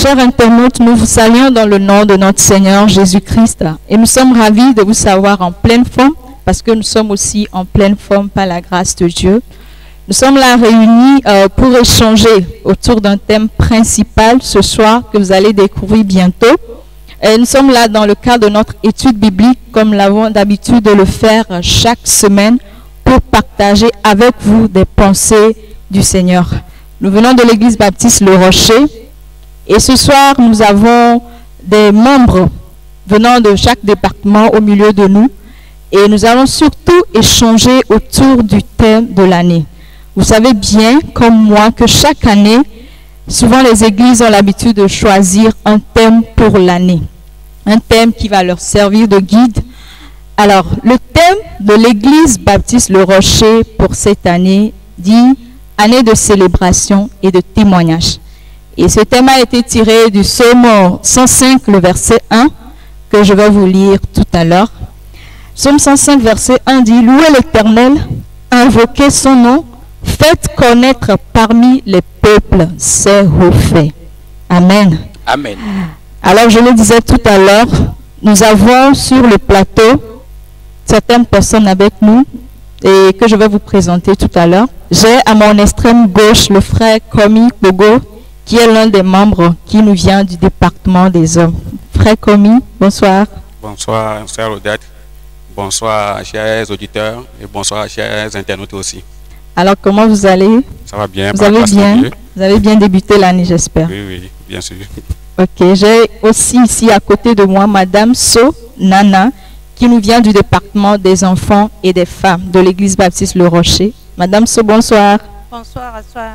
Chers internautes, nous vous saluons dans le nom de notre Seigneur Jésus-Christ et nous sommes ravis de vous savoir en pleine forme parce que nous sommes aussi en pleine forme par la grâce de Dieu. Nous sommes là réunis pour échanger autour d'un thème principal ce soir que vous allez découvrir bientôt. Et nous sommes là dans le cadre de notre étude biblique comme nous avons d'habitude de le faire chaque semaine pour partager avec vous des pensées du Seigneur. Nous venons de l'église baptiste Le Rocher et ce soir nous avons des membres venant de chaque département au milieu de nous et nous allons surtout échanger autour du thème de l'année. Vous savez bien comme moi que chaque année, souvent les églises ont l'habitude de choisir un thème pour l'année, un thème qui va leur servir de guide. Alors, le thème de l'église baptiste Le Rocher pour cette année dit « Année de célébration et de témoignage ». Et ce thème a été tiré du psaume 105, le verset 1, que je vais vous lire tout à l'heure. Psaume 105, verset 1 dit « Louez l'Éternel, invoquez son nom, faites connaître parmi les peuples ses hauts faits. » Amen. Amen. Alors, je le disais tout à l'heure, nous avons sur le plateau certaines personnes avec nous et que je vais vous présenter tout à l'heure. J'ai à mon extrême gauche le frère Komi Bogo, qui est l'un des membres qui nous vient du département des hommes. Frère Komi, bonsoir. Bonsoir, sœur Odette. Bonsoir, chers auditeurs et bonsoir, chers internautes aussi. Alors, comment vous allez? Ça va bien. Vous avez bien débuté l'année, j'espère. Oui, bien sûr. Ok, j'ai aussi ici à côté de moi Madame So Nana, qui nous vient du département des enfants et des femmes de l'église baptiste Le Rocher. Madame So, bonsoir. Bonsoir à toi,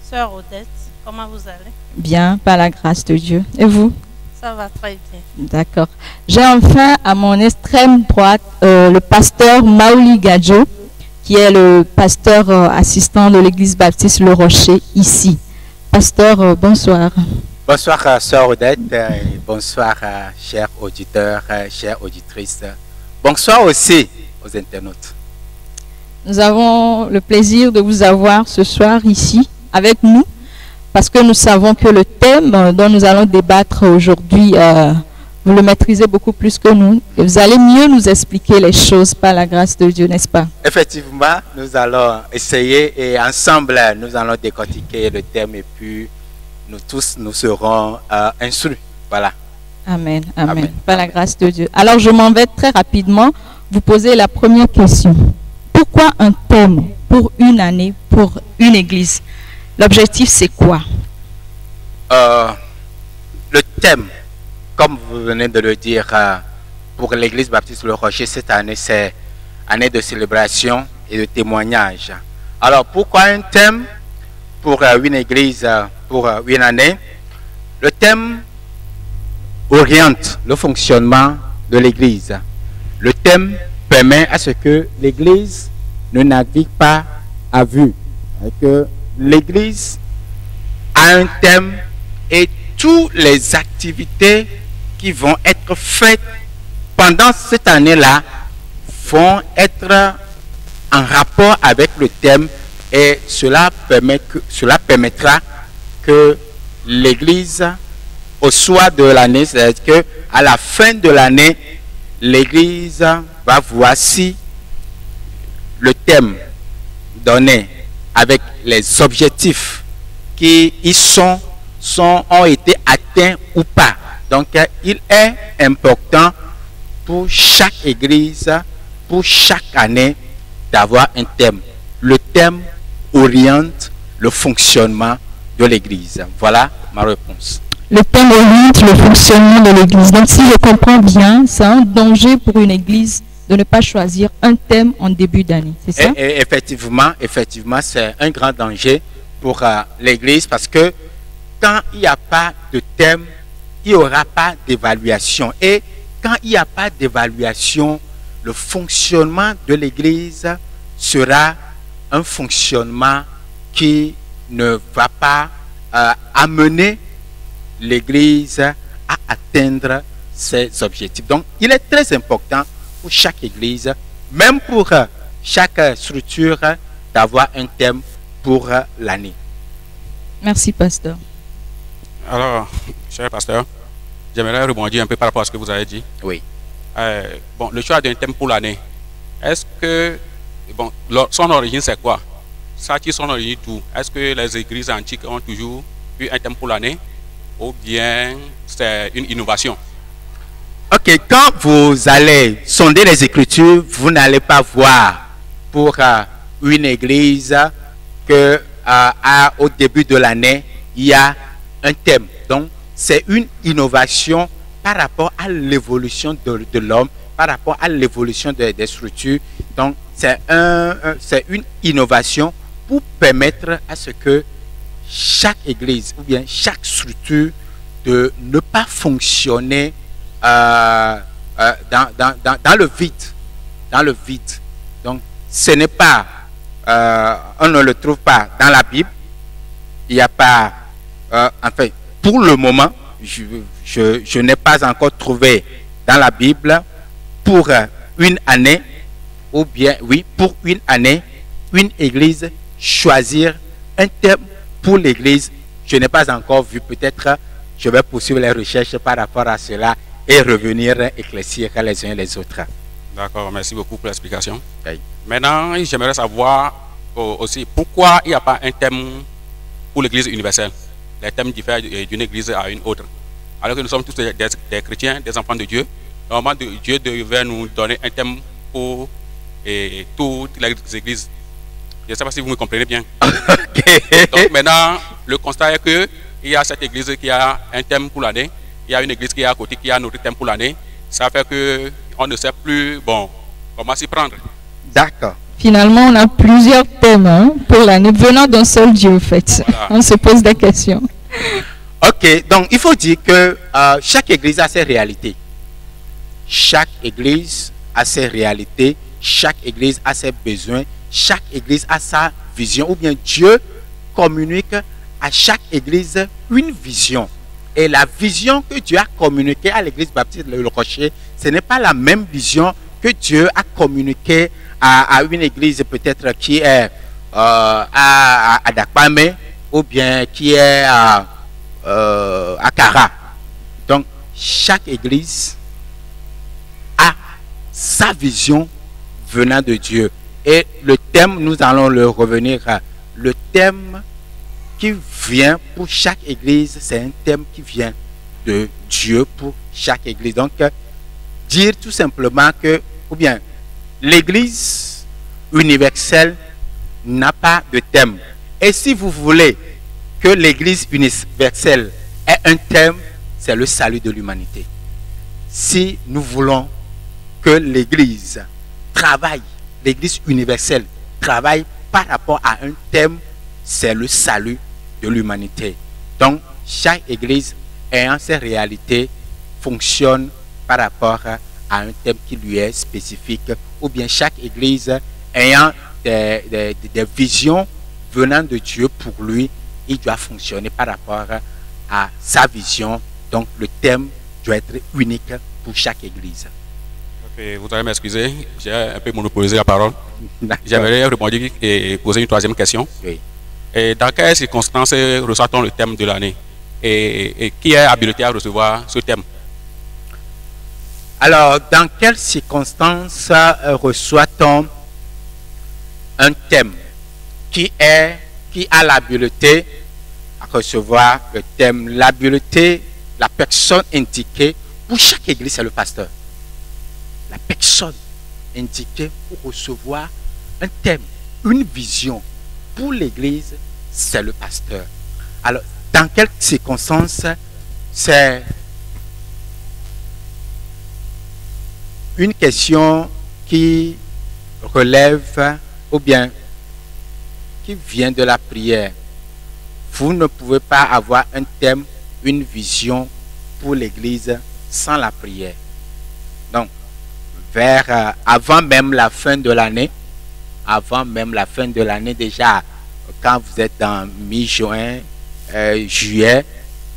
sœur Odette. Comment vous allez? Bien, par la grâce de Dieu. Et vous? Ça va très bien. D'accord. J'ai enfin à mon extrême droite le pasteur Maoli Gadjo, qui est le pasteur assistant de l'église baptiste Le Rocher ici. Pasteur, bonsoir. Bonsoir, sœur Odette. Bonsoir, chers auditeurs, chères auditrices. Bonsoir aussi aux internautes. Nous avons le plaisir de vous avoir ce soir ici avec nous parce que nous savons que le thème dont nous allons débattre aujourd'hui, vous le maîtrisez beaucoup plus que nous et vous allez mieux nous expliquer les choses par la grâce de Dieu, n'est-ce pas? Effectivement, nous allons essayer et ensemble, nous allons décortiquer le thème et puis nous tous, nous serons instruits. Voilà. Amen, amen. Par la grâce de Dieu. Alors, je m'en vais très rapidement vous poser la première question. Pourquoi un thème pour une année, pour une église? L'objectif, c'est quoi? Le thème, comme vous venez de le dire, pour l'église baptiste Le Rocher, cette année, c'est année de célébration et de témoignage. Alors, pourquoi un thème pour une église, pour une année? Le thème oriente le fonctionnement de l'église. Le thème permet à ce que l'église ne navigue pas à vue. Et que l'église a un thème et toutes les activités qui vont être faites pendant cette année-là vont être en rapport avec le thème et cela permettra que l'église au soir de l'année, c'est-à-dire qu'à la fin de l'année, l'église va voir si le thème donné avec les objectifs qui y ont été atteints ou pas. Donc, il est important pour chaque église, pour chaque année, d'avoir un thème. Le thème oriente le fonctionnement de l'église. Voilà ma réponse. Le thème oriente le fonctionnement de l'église. Donc, si je comprends bien, c'est un danger pour une église de ne pas choisir un thème en début d'année, c'est ça? Et effectivement, c'est un grand danger pour l'église parce que quand il n'y a pas de thème, il n'y aura pas d'évaluation. Et quand il n'y a pas d'évaluation, le fonctionnement de l'église sera un fonctionnement qui ne va pas amener l'église à atteindre ses objectifs. Donc, il est très important pour chaque église, même pour chaque structure, d'avoir un thème pour l'année. Merci, pasteur. Alors, cher pasteur, j'aimerais rebondir un peu par rapport à ce que vous avez dit. Oui. Bon, le choix d'un thème pour l'année, est-ce que, bon, son origine c'est quoi? Ça tire son origine d'où? Est-ce que les églises antiques ont toujours eu un thème pour l'année ou bien c'est une innovation? Ok, quand vous allez sonder les Écritures, vous n'allez pas voir pour une église que au début de l'année, il y a un thème. Donc, c'est une innovation par rapport à l'évolution de l'homme, par rapport à l'évolution des structures. Donc, c'est une innovation pour permettre à ce que chaque église ou bien chaque structure de ne pas fonctionner dans le vide. Dans le vide. Donc, ce n'est pas, on ne le trouve pas dans la Bible. Il n'y a pas, enfin, pour le moment, je n'ai pas encore trouvé dans la Bible pour une année, ou bien, oui, pour une année, une église choisir un thème pour l'église. Je n'ai pas encore vu, peut-être je vais poursuivre les recherches par rapport à cela et revenir éclaircir les uns et les autres. D'accord, merci beaucoup pour l'explication. Oui. Maintenant, j'aimerais savoir aussi pourquoi il n'y a pas un thème pour l'église universelle. Les thèmes diffèrent d'une église à une autre. Alors que nous sommes tous des chrétiens, des enfants de Dieu. Normalement, Dieu devait nous donner un thème pour toutes les églises. Je ne sais pas si vous me comprenez bien. Okay. Donc maintenant, le constat est qu'il y a cette église qui a un thème pour l'année. Il y a une église qui est à côté qui a un autre thème pour l'année. Ça fait qu'on ne sait plus comment s'y prendre. D'accord. Finalement, on a plusieurs thèmes pour l'année, venant d'un seul Dieu, en fait. Voilà. On se pose des questions. Ok, donc il faut dire que chaque église a ses réalités. Chaque église a ses réalités, chaque église a ses besoins, chaque église a sa vision, ou bien Dieu communique à chaque église une vision. Et la vision que Dieu a communiquée à l'église baptiste Le Rocher, ce n'est pas la même vision que Dieu a communiquée à une église peut-être qui est à Dakpame ou bien qui est à Kara. Donc, chaque église a sa vision venant de Dieu. Et le thème, nous allons le revenir, le thème qui vient pour chaque église, c'est un thème qui vient de Dieu pour chaque église. Donc, dire tout simplement que, ou bien, l'église universelle n'a pas de thème. Et si vous voulez que l'église universelle ait un thème, c'est le salut de l'humanité. Si nous voulons que l'église travaille, l'église universelle travaille par rapport à un thème, c'est le salut de l'humanité. Donc, chaque église ayant ses réalités fonctionne par rapport à un thème qui lui est spécifique, ou bien chaque église ayant des visions venant de Dieu pour lui, il doit fonctionner par rapport à sa vision. Donc, le thème doit être unique pour chaque église. Okay, vous allez m'excuser, j'ai un peu monopolisé la parole. J'aimerais répondre et poser une troisième question. Oui. Et dans quelles circonstances reçoit-on le thème de l'année et qui est habilité à recevoir ce thème? Alors, dans quelles circonstances reçoit-on un thème? Qui a l'habileté à recevoir le thème? L'habileté, la personne indiquée pour chaque église, c'est le pasteur. La personne indiquée pour recevoir un thème, une vision pour l'église, c'est le pasteur. Alors, dans quelles circonstances? C'est une question qui relève ou bien qui vient de la prière. Vous ne pouvez pas avoir un thème, une vision pour l'église sans la prière. Donc, avant même la fin de l'année, déjà, quand vous êtes dans mi-juin, juillet,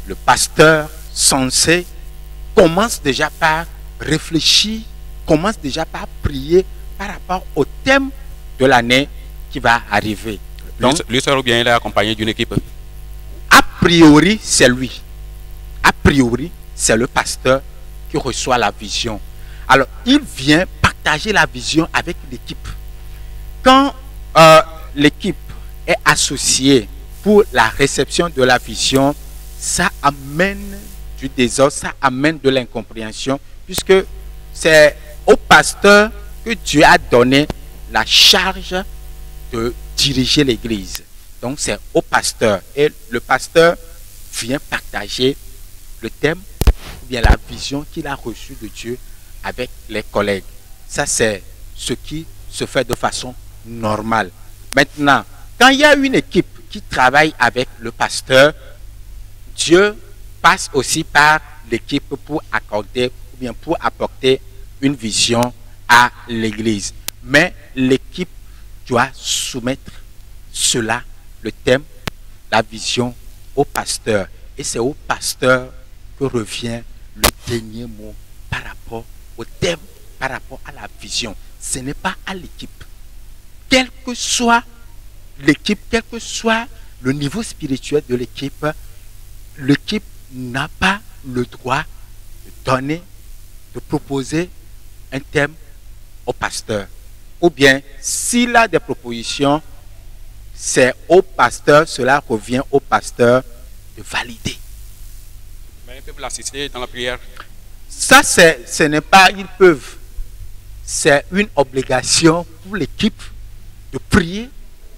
le pasteur censé commence déjà par réfléchir, commence déjà par prier par rapport au thème de l'année qui va arriver. Donc, lui seul ou bien il est accompagné d'une équipe? a priori, c'est lui. priori, c'est le pasteur qui reçoit la vision. Alors, il vient partager la vision avec l'équipe. Quand l'équipe est associée pour la réception de la vision, ça amène du désordre, ça amène de l'incompréhension, puisque c'est au pasteur que Dieu a donné la charge de diriger l'église. Donc c'est au pasteur. Et le pasteur vient partager le thème ou bien la vision qu'il a reçue de Dieu avec les collègues. Ça, c'est ce qui se fait de façon normale. Maintenant, quand il y a une équipe qui travaille avec le pasteur, Dieu passe aussi par l'équipe pour accorder ou bien pour apporter une vision à l'église. Mais l'équipe doit soumettre cela, le thème, la vision, au pasteur. Et c'est au pasteur que revient le dernier mot par rapport au thème, par rapport à la vision. Ce n'est pas à l'équipe. Quelle que soit l'équipe, quel que soit le niveau spirituel de l'équipe, l'équipe n'a pas le droit de donner, de proposer un thème au pasteur. Ou bien, s'il a des propositions, c'est au pasteur, cela revient au pasteur de valider. Mais ils peuvent l'assister dans la prière. Ça, ce n'est pas, ils peuvent. C'est une obligation pour l'équipe de prier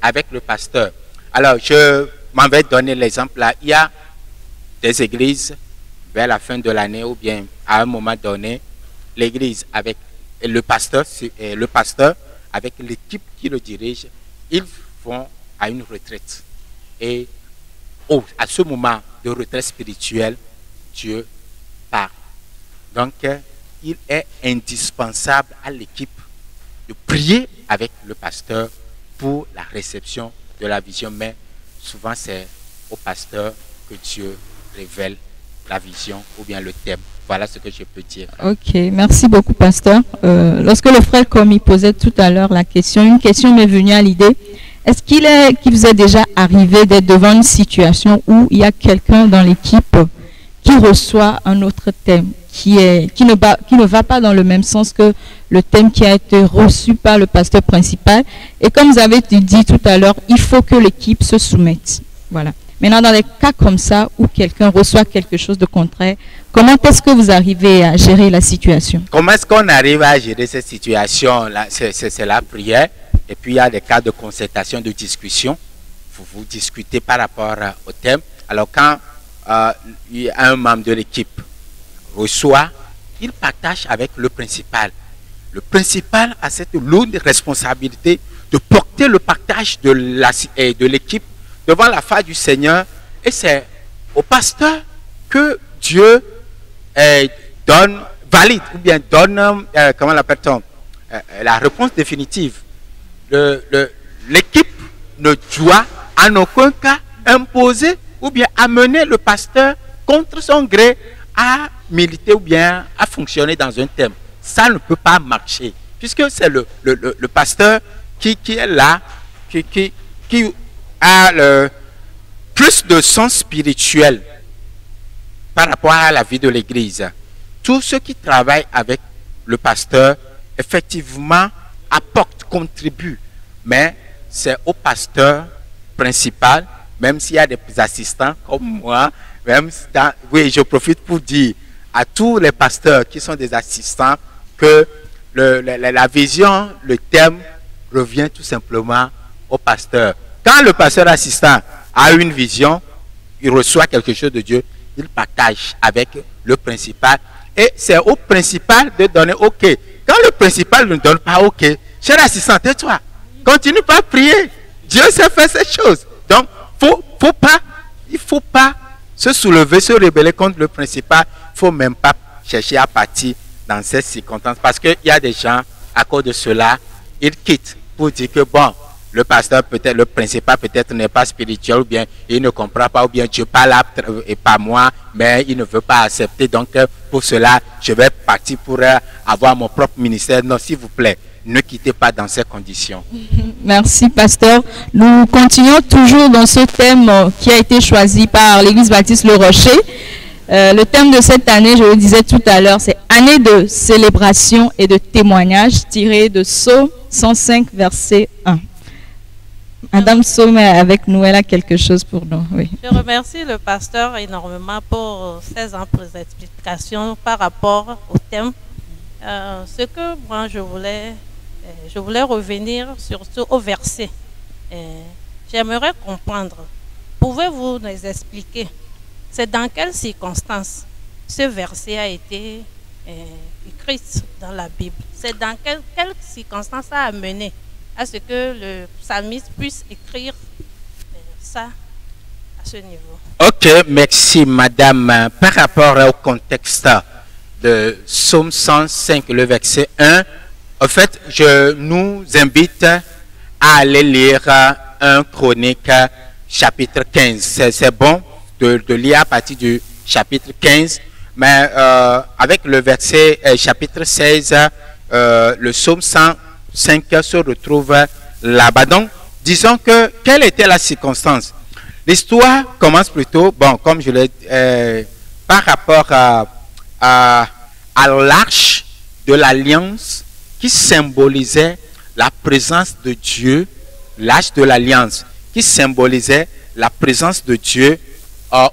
avec le pasteur. Alors, je m'en vais donner l'exemple là. Il y a des églises, vers la fin de l'année ou bien à un moment donné, l'église avec le pasteur avec l'équipe qui le dirige, ils vont à une retraite. Et à ce moment de retraite spirituelle, Dieu parle. Donc, il est indispensable à l'équipe de prier avec le pasteur pour la réception de la vision. Mais souvent, c'est au pasteur que Dieu révèle la vision ou bien le thème. Voilà ce que je peux dire. Ok, merci beaucoup, pasteur. Lorsque le frère Komi posait tout à l'heure la question, une question m'est venue à l'idée. Est-ce qu'il vous est déjà arrivé d'être devant une situation où il y a quelqu'un dans l'équipe qui reçoit un autre thème, qui ne va pas dans le même sens que le thème qui a été reçu par le pasteur principal? Et comme vous avez dit tout à l'heure, il faut que l'équipe se soumette. Voilà. Maintenant, dans les cas comme ça, où quelqu'un reçoit quelque chose de contraire, comment est-ce que vous arrivez à gérer la situation? Comment est-ce qu'on arrive à gérer cette situation? C'est la prière. Et puis, il y a des cas de concertation, de discussion. Vous discutez par rapport au thème. Alors, quand il y a un membre de l'équipe reçoit, il partage avec le principal. Le principal a cette lourde responsabilité de porter le partage de l'équipe devant la face du Seigneur. Et c'est au pasteur que Dieu valide, ou bien donne, comment l'appelle-t-on, la réponse définitive. L'équipe ne doit en aucun cas imposer ou bien amener le pasteur contre son gré à militer ou bien à fonctionner dans un thème. Ça ne peut pas marcher, puisque c'est le pasteur qui est là, qui a plus de sens spirituel par rapport à la vie de l'Église. Tous ceux qui travaillent avec le pasteur, effectivement, apportent, contribuent, mais c'est au pasteur principal, même s'il y a des assistants comme moi, oui, je profite pour dire à tous les pasteurs qui sont des assistants que la vision, le thème revient tout simplement au pasteur. Quand le pasteur assistant a une vision, il reçoit quelque chose de Dieu, il partage avec le principal. Et c'est au principal de donner OK. Quand le principal ne donne pas OK, cher assistant, tais-toi. Continue pas à prier. Dieu sait faire ces choses. Donc, il ne faut pas se soulever, se rebeller contre le principal. Il ne faut même pas chercher à partir dans ces circonstances. Parce qu'il y a des gens, à cause de cela, ils quittent pour dire que bon, le pasteur peut-être, le principal peut-être n'est pas spirituel, ou bien il ne comprend pas, ou bien Dieu parle et pas moi, mais il ne veut pas accepter. Donc pour cela, je vais partir pour avoir mon propre ministère. Non, s'il vous plaît, ne quittez pas dans ces conditions. Merci, pasteur. Nous continuons toujours dans ce thème qui a été choisi par l'Église baptiste Le Rocher. Le thème de cette année, je le disais tout à l'heure, c'est année de célébration et de témoignage tiré de Psaume 105, verset 1. Madame Somme est avec nous, elle a quelque chose pour nous. Oui. Je remercie le pasteur énormément pour ses amples explications par rapport au thème. Ce que moi je voulais revenir surtout au verset. J'aimerais comprendre. Pouvez-vous nous expliquer, c'est dans quelles circonstances ce verset a été écrit dans la Bible? C'est dans quelles circonstances ça a amené à ce que le psalmiste puisse écrire ça à ce niveau? Ok, merci madame. Par rapport au contexte de Psaume 105, le verset 1, en fait, je nous invite à aller lire 1 Chronique chapitre 15. C'est bon de lire à partir du chapitre 15, mais avec le verset chapitre 16, le Psaume 105 se retrouve là-bas. Donc, disons que, quelle était la circonstance? L'histoire commence plutôt, bon, comme je l'ai par rapport à l'arche de l'alliance qui symbolisait la présence de Dieu, l'arche de l'alliance qui symbolisait la présence de Dieu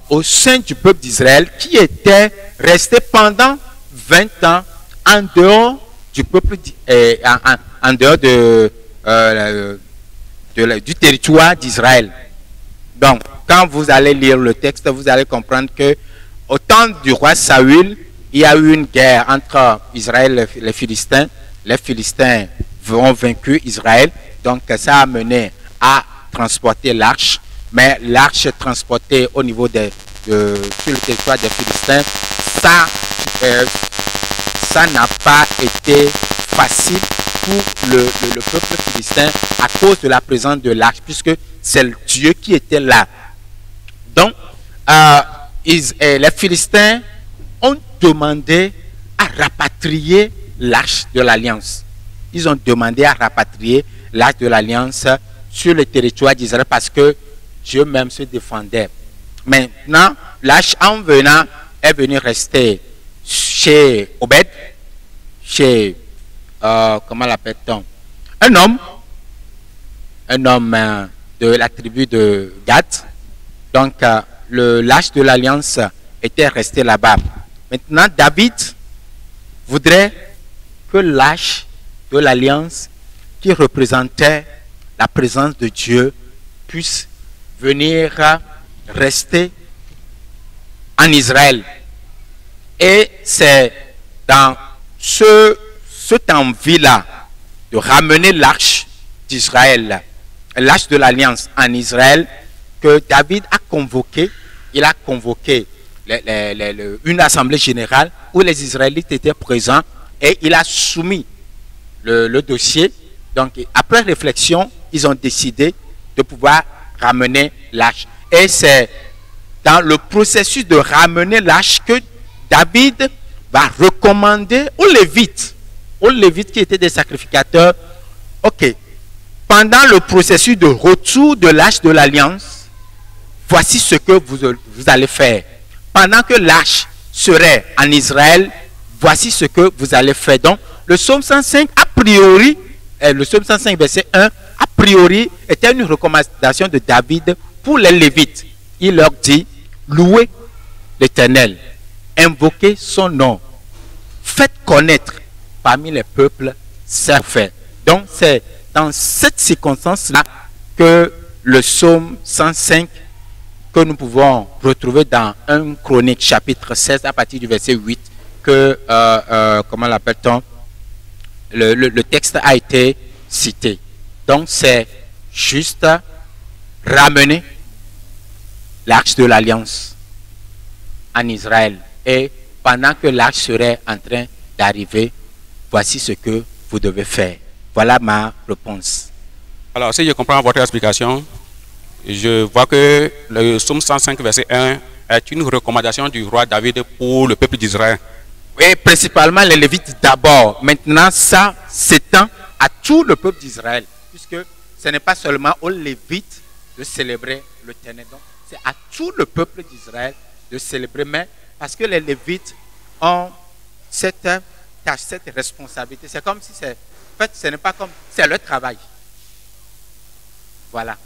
au sein du peuple d'Israël qui était resté pendant 20 ans en dehors du peuple, en dehors du territoire d'Israël. Donc, quand vous allez lire le texte, vous allez comprendre que au temps du roi Saül, il y a eu une guerre entre Israël et les Philistins. Les Philistins ont vaincu Israël, donc ça a mené à transporter l'arche. Mais l'arche transportée au niveau sur le territoire des Philistins, ça n'a pas été facile pour le peuple philistin à cause de la présence de l'arche, puisque c'est le Dieu qui était là. Donc, les Philistins ont demandé à rapatrier l'arche de l'Alliance. Ils ont demandé à rapatrier l'arche de l'Alliance sur le territoire d'Israël parce que Dieu même se défendait. Maintenant, l'arche en venant est venue rester chez Obed, chez, comment l'appelle-t-on? Un homme de la tribu de Gad. Donc, l'arche de l'Alliance était resté là-bas. Maintenant, David voudrait que l'arche de l'Alliance qui représentait la présence de Dieu puisse venir rester en Israël. Et c'est dans cette envie-là de ramener l'arche d'Israël, l'arche de l'Alliance en Israël, que David a convoqué. Il a convoqué une assemblée générale où les Israélites étaient présents et il a soumis le dossier. Donc, après réflexion, ils ont décidé de pouvoir ramener l'arche. Et c'est dans le processus de ramener l'arche que David va recommander aux Lévites qui étaient des sacrificateurs, ok, pendant le processus de retour de l'arche de l'Alliance, voici ce que vous allez faire. Pendant que l'arche serait en Israël, voici ce que vous allez faire. Donc, le psaume 105, a priori, le psaume 105, verset 1, a priori, était une recommandation de David pour les Lévites. Il leur dit, louez l'Éternel, invoquez son nom, faites connaître parmi les peuples ses faits. Donc, c'est dans cette circonstance-là que le psaume 105, que nous pouvons retrouver dans 1 Chronique chapitre 16 à partir du verset 8, que, comment l'appelle-t-on, le texte a été cité. Donc, c'est juste ramener l'arche de l'Alliance en Israël. Et pendant que l'arche serait en train d'arriver, voici ce que vous devez faire. Voilà ma réponse. Alors, si je comprends votre explication, je vois que le psaume 105, verset 1 est une recommandation du roi David pour le peuple d'Israël. Oui, principalement les Lévites d'abord. Maintenant, ça s'étend à tout le peuple d'Israël, puisque ce n'est pas seulement aux Lévites de célébrer l'Éternel. Donc, c'est à tout le peuple d'Israël de célébrer, mais Parce que les Lévites ont cette tâche, cette responsabilité. C'est comme si c'est... En fait, ce n'est pas comme... C'est leur travail. Voilà.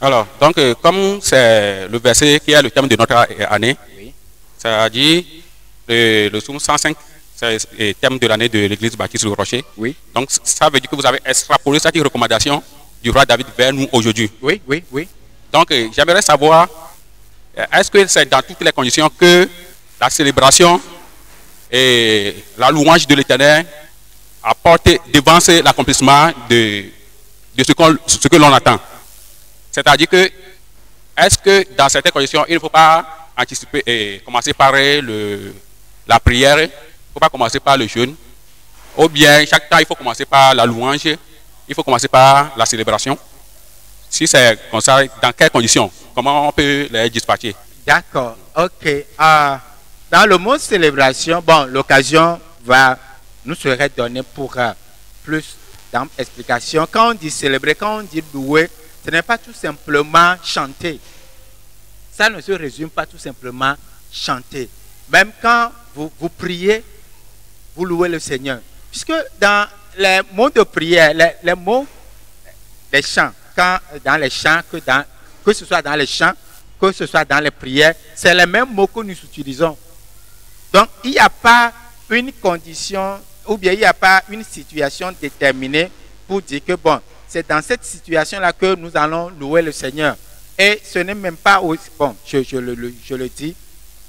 Alors, donc, comme c'est le verset qui est le thème de notre année, Oui. ça dit le psaume 105, c'est le thème de l'année de l'église baptiste du Rocher. Oui. Donc, ça veut dire que vous avez extrapolé cette recommandation du roi David vers nous aujourd'hui. Oui, oui, oui. Donc, j'aimerais savoir, est-ce que c'est dans toutes les conditions que la célébration et la louange de l'Éternel apporte, devance l'accomplissement de ce que l'on attend? C'est-à-dire que, est-ce que dans certaines conditions, il ne faut pas anticiper et commencer par la prière, il ne faut pas commencer par le jeûne, ou bien chaque temps, il faut commencer par la louange, il faut commencer par la célébration? Si c'est comme ça, dans quelles conditions? Comment on peut les dispatcher? D'accord, ok. Dans le mot célébration, bon, l'occasion nous serait donnée pour plus d'explications. Quand on dit célébrer, quand on dit louer, ce n'est pas tout simplement chanter. Ça ne se résume pas tout simplement chanter. Même quand vous priez, vous louez le Seigneur. Puisque dans les mots de prière, les mots des chants, dans les chants, que ce soit dans les chants, que ce soit dans les prières, c'est les mêmes mots que nous utilisons. Donc, il n'y a pas une condition, ou bien il n'y a pas une situation déterminée pour dire que, bon, c'est dans cette situation-là que nous allons louer le Seigneur. Et ce n'est même pas aussi... Bon, je le dis,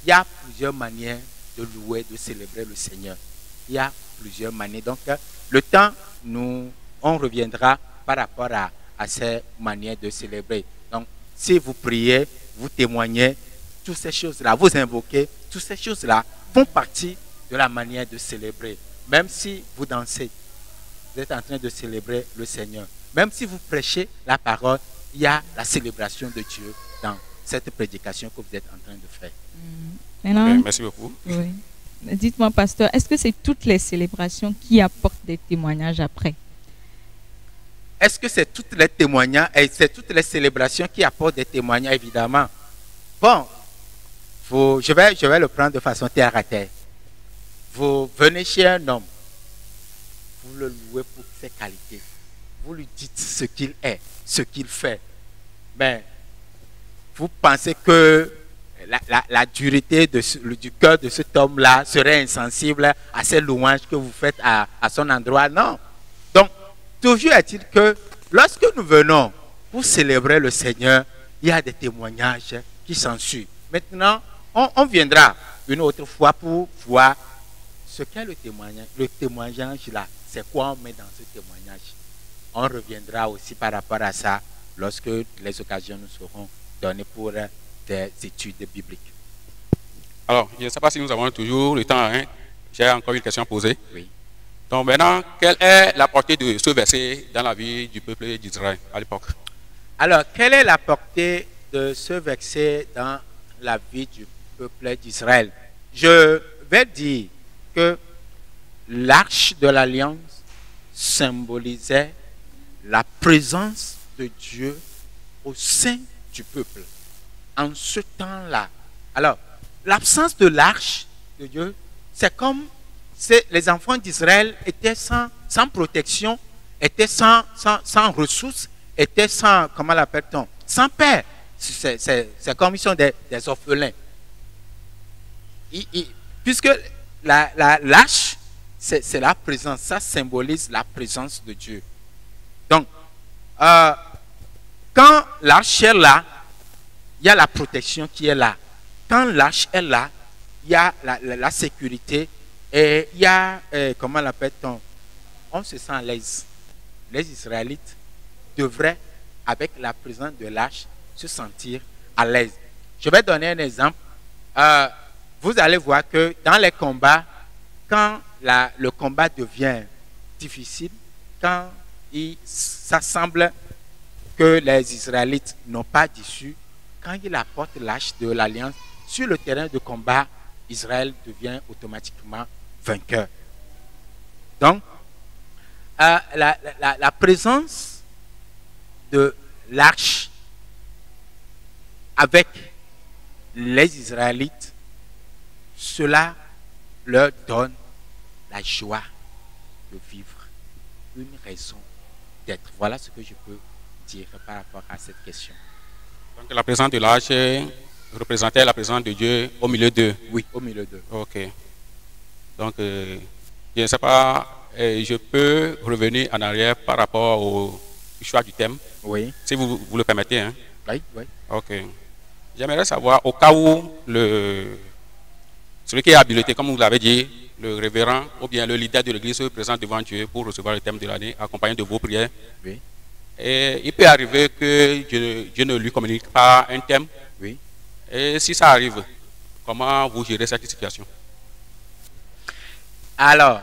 il y a plusieurs manières de louer, de célébrer le Seigneur. Il y a plusieurs manières. Donc, le temps, on reviendra par rapport à ces manières de célébrer. Donc, si vous priez, vous témoignez, toutes ces choses-là, vous invoquez, toutes ces choses-là font partie de la manière de célébrer. Même si vous dansez, vous êtes en train de célébrer le Seigneur. Même si vous prêchez la parole, il y a la célébration de Dieu dans cette prédication que vous êtes en train de faire. Maintenant, Merci beaucoup. oui. Dites-moi, pasteur, est-ce que c'est toutes les célébrations qui apportent des témoignages après? Est-ce que c'est toutes les témoignages et c'est toutes les célébrations qui apportent des témoignages, évidemment? Bon, je vais le prendre de façon terre à terre. Vous venez chez un homme, vous le louez pour ses qualités. Vous lui dites ce qu'il est, ce qu'il fait. Mais vous pensez que la dureté du cœur de cet homme-là serait insensible à ces louanges que vous faites à son endroit? Non. Donc, toujours est-il que lorsque nous venons pour célébrer le Seigneur, il y a des témoignages qui s'ensuivent. Maintenant, on viendra une autre fois pour voir ce qu'est le témoignage. Le témoignage là, c'est quoi on met dans ce témoignage? On reviendra aussi par rapport à ça lorsque les occasions nous seront données pour des études bibliques. Alors, je ne sais pas si nous avons toujours le temps. Hein. J'ai encore une question à poser. Oui. Donc maintenant, quelle est la portée de ce verset dans la vie du peuple d'Israël à l'époque? Alors, quelle est la portée de ce verset dans la vie du peuple d'Israël? Je vais dire que l'arche de l'alliance symbolisait la présence de Dieu au sein du peuple. En ce temps-là. Alors, l'absence de l'arche de Dieu, c'est comme les enfants d'Israël étaient sans protection, étaient sans ressources, étaient sans, comment l'appelle-t-on, sans père. C'est comme ils sont des orphelins. Puisque l'arche, c'est la présence, ça symbolise la présence de Dieu. Donc, quand l'arche est là, il y a la protection qui est là. Quand l'arche est là, il y a la sécurité et il y a, comment l'appelle-t-on, on se sent à l'aise. Les Israélites devraient, avec la présence de l'arche, se sentir à l'aise. Je vais donner un exemple. Vous allez voir que dans les combats, quand le combat devient difficile, quand ça semble que les Israélites n'ont pas d'issue, quand ils apportent l'arche de l'alliance sur le terrain de combat, Israël devient automatiquement vainqueur. Donc, la présence de l'arche avec les Israélites cela leur donne la joie de vivre, une raison d'être. Voilà ce que je peux dire par rapport à cette question. Donc la présence de l'âge représentait la présence de Dieu au milieu d'eux. Oui, au milieu d'eux. Ok. Donc, je ne sais pas, je peux revenir en arrière par rapport au choix du thème, Oui, si vous le permettez. Hein? oui, oui. Ok. J'aimerais savoir, au cas où celui qui est habilité, comme vous l'avez dit, le révérend ou bien le leader de l'église se présente devant Dieu pour recevoir le thème de l'année, accompagné de vos prières. Oui, Et il peut arriver que Dieu ne lui communique pas un thème. oui. Et si ça arrive, comment vous gérez cette situation? Alors,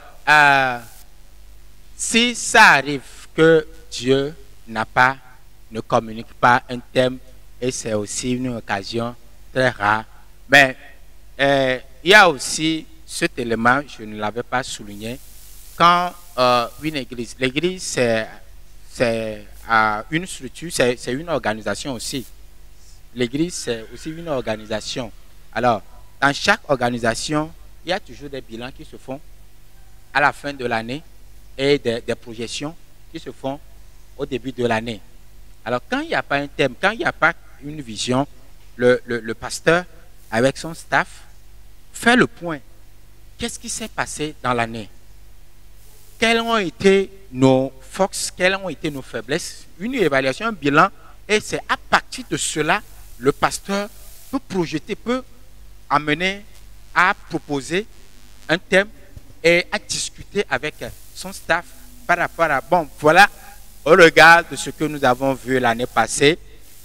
si ça arrive que Dieu ne communique pas un thème, et c'est aussi une occasion très rare, mais il y a aussi cet élément, je ne l'avais pas souligné, quand une église, l'église c'est une structure, c'est une organisation aussi. L'église c'est aussi une organisation. Alors, dans chaque organisation, il y a toujours des bilans qui se font à la fin de l'année et des projections qui se font au début de l'année. Alors, quand il n'y a pas un thème, quand il n'y a pas une vision, le pasteur, avec son staff, fait le point. Qu'est-ce qui s'est passé dans l'année? Quelles ont été nos forces? Quelles ont été nos faiblesses? Une évaluation, un bilan. Et c'est à partir de cela, le pasteur peut projeter, peut amener à proposer un thème et à discuter avec son staff par rapport à, bon, voilà, au regard de ce que nous avons vu l'année passée,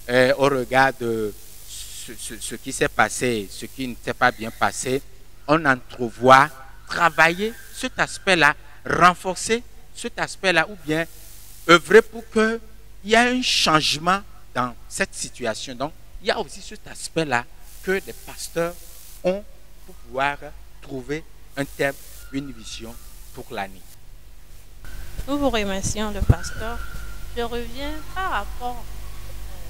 au regard de ce qui s'est passé, ce qui ne s'est pas bien passé, on entrevoit travailler cet aspect-là, renforcer cet aspect-là, ou bien œuvrer pour qu'il y ait un changement dans cette situation. Donc, il y a aussi cet aspect-là que les pasteurs ont pour pouvoir trouver un thème, une vision pour l'année. Nous vous remercions, le pasteur. Je reviens par rapport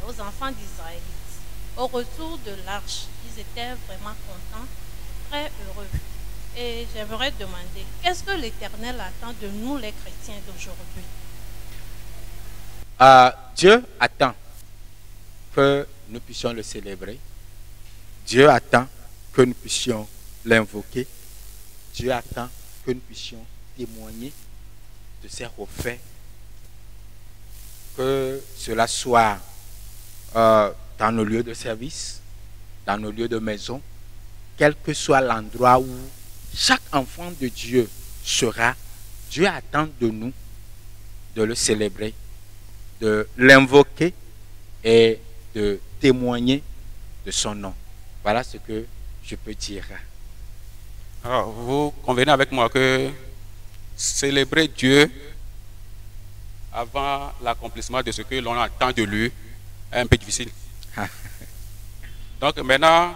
aux enfants d'Israël. Au retour de l'arche, ils étaient vraiment contents, très heureux. Et j'aimerais demander, qu'est-ce que l'Éternel attend de nous, les chrétiens d'aujourd'hui? Dieu attend que nous puissions le célébrer. Dieu attend que nous puissions l'invoquer. Dieu attend que nous puissions témoigner de ses refaits. Que cela soit dans nos lieux de service, dans nos lieux de maison, quel que soit l'endroit où chaque enfant de Dieu sera, Dieu attend de nous de le célébrer, de l'invoquer et de témoigner de son nom. Voilà ce que je peux dire. Alors, vous convenez avec moi que célébrer Dieu avant l'accomplissement de ce que l'on attend de lui est un peu difficile. Donc maintenant,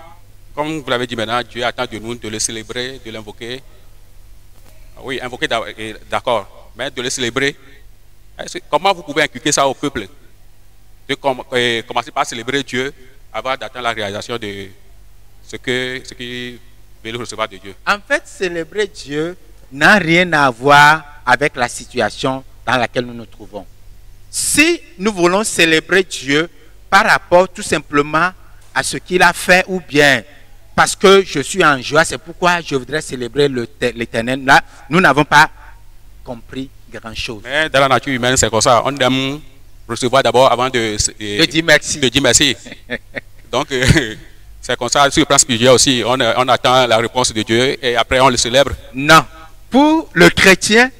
comme vous l'avez dit maintenant, Dieu attend de nous de le célébrer, de l'invoquer. Oui, invoquer d'accord, mais de le célébrer. Comment vous pouvez inculquer ça au peuple? De commencer par célébrer Dieu avant d'atteindre la réalisation de ce qu'il veut recevoir de Dieu. En fait, célébrer Dieu n'a rien à voir avec la situation dans laquelle nous nous trouvons. Si nous voulons célébrer Dieu par rapport tout simplement à ce qu'il a fait, ou bien parce que je suis en joie, c'est pourquoi je voudrais célébrer l'Éternel, là, nous n'avons pas compris grand-chose. Mais dans la nature humaine, c'est comme ça. On aime recevoir d'abord avant de dire merci. De dire merci. Donc, c'est comme ça, sur le plan spirituel aussi, on attend la réponse de Dieu et après on le célèbre. Non. Pour le chrétien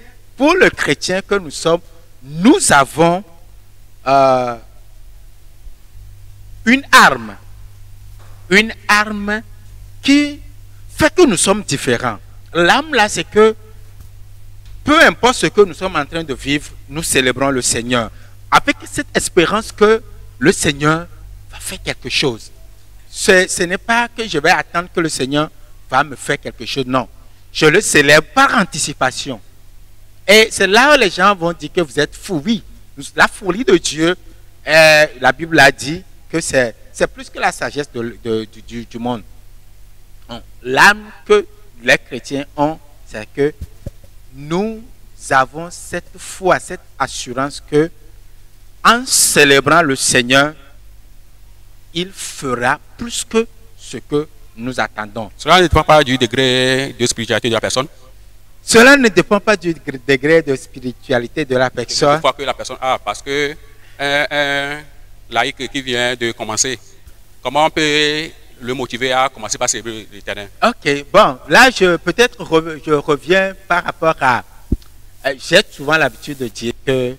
que nous sommes, nous avons une arme qui fait que nous sommes différents. L'âme là, c'est que peu importe ce que nous sommes en train de vivre, nous célébrons le Seigneur avec cette espérance que le Seigneur va faire quelque chose. Ce n'est pas que je vais attendre que le Seigneur va me faire quelque chose, non. Je le célèbre par anticipation. Et c'est là où les gens vont dire que vous êtes fous. Oui, la folie de Dieu, la Bible a dit que c'est plus que la sagesse du monde. L'âme que les chrétiens ont, c'est que nous avons cette foi, cette assurance que en célébrant le Seigneur, il fera plus que ce que nous attendons. Cela ne dépend pas du degré de spiritualité de la personne. Cela ne dépend pas du degré de spiritualité de la personne. Une fois que la personne a, parce que un laïc qui vient de commencer, comment on peut le motiver à commencer par célébrer l'Éternel? Ok, bon, là je reviens par rapport à... j'ai souvent l'habitude de dire que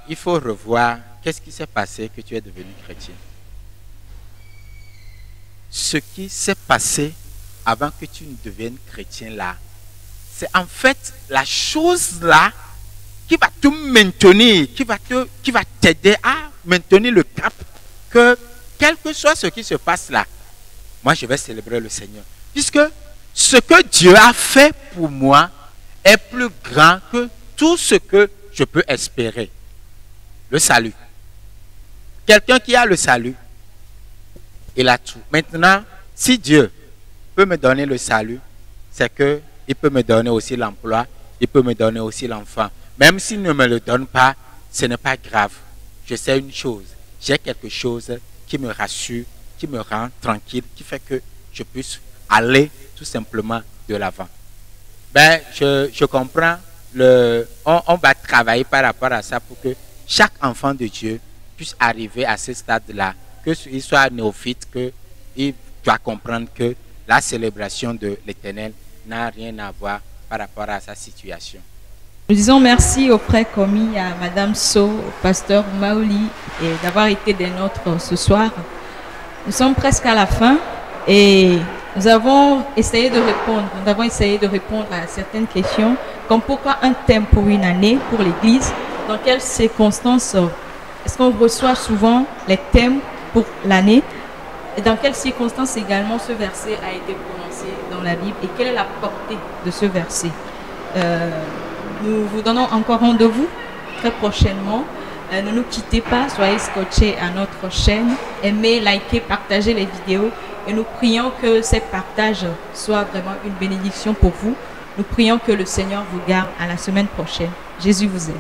il faut revoir qu'est-ce qui s'est passé que tu es devenu chrétien. Ce qui s'est passé avant que tu ne deviennes chrétien là, c'est en fait la chose là qui va te maintenir, qui va t'aider à maintenir le cap que quel que soit ce qui se passe là, moi je vais célébrer le Seigneur. Puisque ce que Dieu a fait pour moi est plus grand que tout ce que je peux espérer. Le salut. Quelqu'un qui a le salut, il a tout. Maintenant, si Dieu peut me donner le salut, c'est que il peut me donner aussi l'emploi, il peut me donner aussi l'enfant. Même s'il ne me le donne pas, ce n'est pas grave. Je sais une chose, j'ai quelque chose qui me rassure, qui me rend tranquille, qui fait que je puisse aller tout simplement de l'avant. Ben, je comprends, on va travailler par rapport à ça pour que chaque enfant de Dieu puisse arriver à ce stade-là, qu'il soit néophyte, qu'il doit comprendre que la célébration de l'Éternel n'a rien à voir par rapport à sa situation. Nous disons merci au frère commis, à Madame So, au pasteur Maoli, et d'avoir été des nôtres ce soir. Nous sommes presque à la fin et nous avons essayé de répondre à certaines questions, comme pourquoi un thème pour une année, pour l'Église, dans quelles circonstances est-ce qu'on reçoit souvent les thèmes pour l'année, et dans quelles circonstances également ce verset a été prononcé dans la Bible et quelle est la portée de ce verset. Nous vous donnons encore rendez-vous très prochainement. Ne nous quittez pas, soyez scotchés à notre chaîne, aimez, likez, partagez les vidéos et nous prions que ces partages soient vraiment une bénédiction pour vous. Nous prions que le Seigneur vous garde à la semaine prochaine. Jésus vous aime.